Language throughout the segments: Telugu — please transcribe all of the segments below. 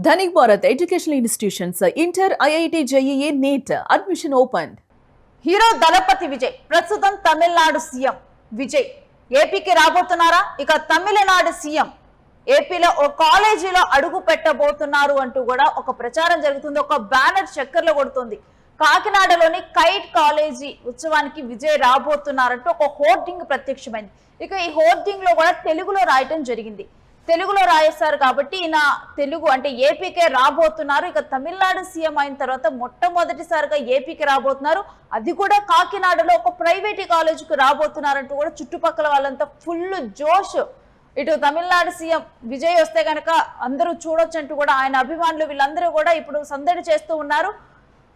Dhanik Bharat Educational Institutions, Inter, IIT, JEE, NEET, admission opened. Hero Thalapathy Vijay ప్రస్తుతం తమిళనాడు సీఎం విజయ్ ఏపీకి రాబోతున్నారా? ఇక తమిళనాడు సీఎం ఏపీలో ఓ కాలేజీలో అడుగు పెట్టబోతున్నారు అంటూ కూడా ఒక ప్రచారం జరుగుతుంది. ఒక బ్యానర్ చక్కర్లు కొడుతుంది. కాకినాడలోని కైట్ కాలేజీ ఉత్సవానికి విజయ్ రాబోతున్నారంటూ ఒక హోర్డింగ్ ప్రత్యక్షమైంది. ఇక ఈ హోర్డింగ్ లో కూడా తెలుగులో రాయటం జరిగింది. తెలుగులో రాయేస్తారు కాబట్టి ఈయన తెలుగు అంటే ఏపీకే రాబోతున్నారు. ఇక తమిళనాడు సీఎం అయిన తర్వాత మొట్టమొదటిసారిగా ఏపీకి రాబోతున్నారు. అది కూడా కాకినాడలో ఒక ప్రైవేట్ కాలేజీకి రాబోతున్నారంటూ కూడా చుట్టుపక్కల వాళ్ళంతా ఫుల్ జోష్. ఇటు తమిళనాడు సీఎం విజయ్ వస్తే కనుక అందరూ చూడొచ్చు అంటూ కూడా ఆయన అభిమానులు వీళ్ళందరూ కూడా ఇప్పుడు సందడి చేస్తూ ఉన్నారు.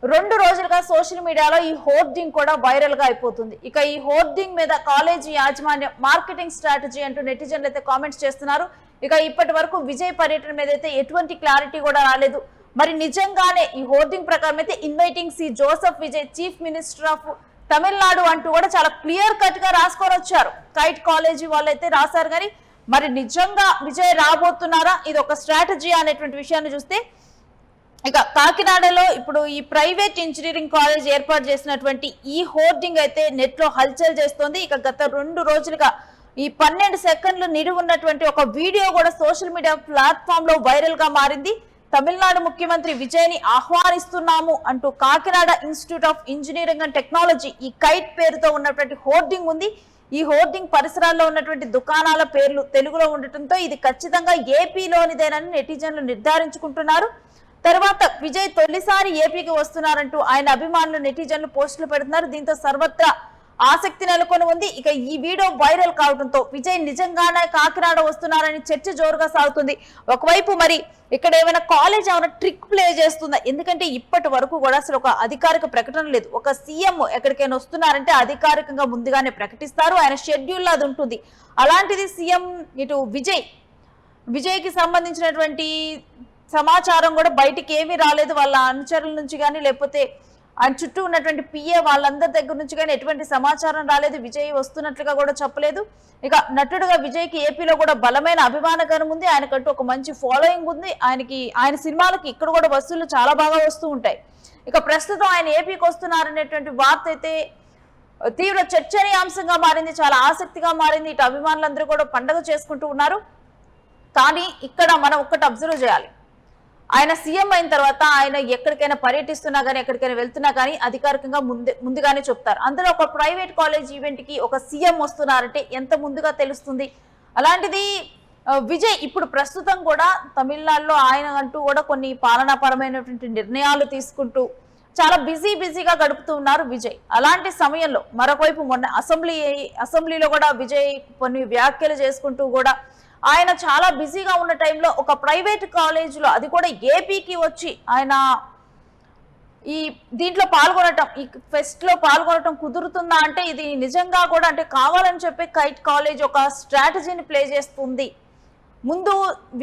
2 రోజులుగా సోషల్ మీడియాలో ఈ హోర్డింగ్ కూడా వైరల్ గా అయిపోతుంది. ఇక ఈ హోర్డింగ్ మీద కాలేజీ యాజమాన్యం మార్కెటింగ్ స్ట్రాటజీ అంటూ నెటిజన్లు అయితే కామెంట్స్ చేస్తున్నారు. ఇక ఇప్పటి వరకు విజయ్ పర్యటన మీద అయితే ఎటువంటి క్లారిటీ కూడా రాలేదు. మరి నిజంగానే ఈ హోర్డింగ్ ప్రకారం అయితే inviting C Joseph Vijay chief minister of Tamil Nadu అంటూ కూడా చాలా క్లియర్ కట్ గా రాసుకొని వచ్చారు. కైట్ కాలేజీ వాళ్ళు అయితే రాశారు. కానీ మరి నిజంగా విజయ్ రాబోతున్నారా, ఇది ఒక స్ట్రాటజీ అనేటువంటి విషయాన్ని చూస్తే ఇక కాకినాడలో ఇప్పుడు ఈ ప్రైవేట్ ఇంజనీరింగ్ కాలేజ్ ఏర్పాటు చేసినటువంటి ఈ హోర్డింగ్ అయితే నెట్ లో హల్చల్ చేస్తోంది. ఇక గత 2 రోజులుగా ఈ 12 సెకండ్లు నిడివి ఉన్నటువంటి ఒక వీడియో కూడా సోషల్ మీడియా ప్లాట్ఫామ్ లో వైరల్ గా మారింది. తమిళనాడు ముఖ్యమంత్రి విజయ్ ని ఆహ్వానిస్తున్నాము అంటూ Kakinada institute of engineering and technology ఈ కైట్ పేరుతో ఉన్నటువంటి హోర్డింగ్ ఉంది. ఈ హోర్డింగ్ పరిసరాల్లో ఉన్నటువంటి దుకాణాల పేర్లు తెలుగులో ఉండటంతో ఇది ఖచ్చితంగా ఏపీలోనిదేనని నెటిజన్లు నిర్ధారించుకుంటున్నారు. తర్వాత విజయ్ తొలిసారి ఏపీకి వస్తున్నారంటూ ఆయన అభిమానులు నెటిజన్లు పోస్టులు పెడుతున్నారు. దీంతో సర్వత్రా ఆసక్తి నెలకొని ఉంది. ఇక ఈ వీడియో వైరల్ కావడంతో విజయ్ నిజంగానే కాకినాడ వస్తున్నారని చర్చ జోరుగా సాగుతుంది. ఒకవైపు మరి ఇక్కడ ఏమైనా కాలేజ్ ఏమైనా ట్రిక్ ప్లే చేస్తుందా? ఎందుకంటే ఇప్పటి వరకు కూడా అసలు ఒక అధికారిక ప్రకటన లేదు. ఒక సీఎం ఎక్కడికైనా వస్తున్నారంటే అధికారికంగా ముందుగానే ప్రకటిస్తారు, ఆయన షెడ్యూల్ అది ఉంటుంది. అలాంటిది సీఎం ఇటు విజయ్కి సంబంధించినటువంటి సమాచారం కూడా బయటికి ఏమీ రాలేదు. వాళ్ళ అనుచరుల నుంచి కానీ లేకపోతే ఆయన చుట్టూ ఉన్నటువంటి పిఏ వాళ్ళందరి దగ్గర నుంచి కానీ ఎటువంటి సమాచారం రాలేదు. విజయ్ వస్తున్నట్లుగా కూడా చెప్పలేదు. ఇక నటుడుగా విజయ్కి ఏపీలో కూడా బలమైన అభిమానగణం ఉంది. ఆయనకంటూ ఒక మంచి ఫాలోయింగ్ ఉంది. ఆయన సినిమాలకి ఇక్కడ కూడా వసూళ్లు చాలా బాగా వస్తూ ఉంటాయి. ఇక ప్రస్తుతం ఆయన ఏపీకి వస్తున్నారనేటువంటి వార్త అయితే తీవ్ర చర్చనీయాంశంగా మారింది, చాలా ఆసక్తిగా మారింది. ఇటు అభిమానులందరూ కూడా పండుగ చేసుకుంటూ ఉన్నారు. కానీ ఇక్కడ మనం ఒక్కటి అబ్జర్వ్ చేయాలి. ఆయన సీఎం అయిన తర్వాత ఆయన ఎక్కడికైనా పర్యటిస్తున్నా కానీ ఎక్కడికైనా వెళ్తున్నా కానీ అధికారికంగా ముందుగానే చెప్తారు. అందులో ఒక ప్రైవేట్ కాలేజ్ ఈవెంట్ కి ఒక సీఎం వస్తున్నారంటే ఎంత ముందుగా తెలుస్తుంది. అలాంటిది విజయ్ ఇప్పుడు ప్రస్తుతం కూడా తమిళనాడులో ఆయన అంటూ కూడా కొన్ని పాలనాపరమైనటువంటి నిర్ణయాలు తీసుకుంటూ చాలా బిజీగా గడుపుతూ ఉన్నారు విజయ్. అలాంటి సమయంలో మరొకవైపు మొన్న అసెంబ్లీలో కూడా విజయ్ కొన్ని వ్యాఖ్యలు చేసుకుంటూ కూడా ఆయన చాలా బిజీగా ఉన్న టైంలో ఒక ప్రైవేట్ కాలేజీలో అది కూడా ఏపీకి వచ్చి ఆయన ఈ దీంట్లో పాల్గొనటం, ఈ ఫెస్ట్ లో పాల్గొనటం కుదురుతుందా అంటే ఇది నిజంగా కూడా అంటే కావాలని చెప్పి కైట్ కాలేజ్ ఒక స్ట్రాటజీని ప్లే చేస్తుంది. ముందు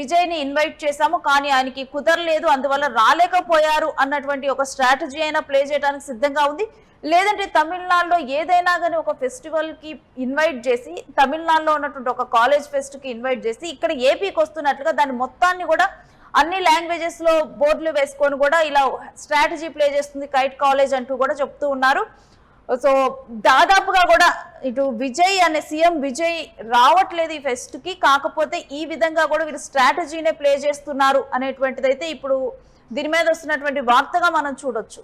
విజయ్ని ఇన్వైట్ చేశాము కానీ ఆయనకి కుదరలేదు, అందువల్ల రాలేకపోయారు అన్నటువంటి ఒక స్ట్రాటజీ అయినా ప్లే చేయడానికి సిద్ధంగా ఉంది. లేదంటే తమిళనాడులో ఏదైనా కానీ ఒక ఫెస్టివల్ కి ఇన్వైట్ చేసి తమిళనాడులో ఉన్నటువంటి ఒక కాలేజ్ ఫెస్ట్ కి ఇన్వైట్ చేసి ఇక్కడ ఏపీకి వస్తున్నట్లుగా దాని మొత్తాన్ని కూడా అన్ని లాంగ్వేజెస్ లో బోర్డులు వేసుకొని కూడా ఇలా స్ట్రాటజీ ప్లే చేస్తుంది కైట్ కాలేజ్ అంటూ కూడా చెప్తూ ఉన్నారు. సో దాదాపుగా కూడా ఇటు విజయ్ అనే సీఎం విజయ్ రావట్లేదు ఈ ఫెస్ట్ కి, కాకపోతే ఈ విధంగా కూడా వీరు స్ట్రాటజీనే ప్లే చేస్తున్నారు అనేటువంటిదైతే ఇప్పుడు దీని మీద వస్తున్నటువంటి వార్తగా మనం చూడొచ్చు.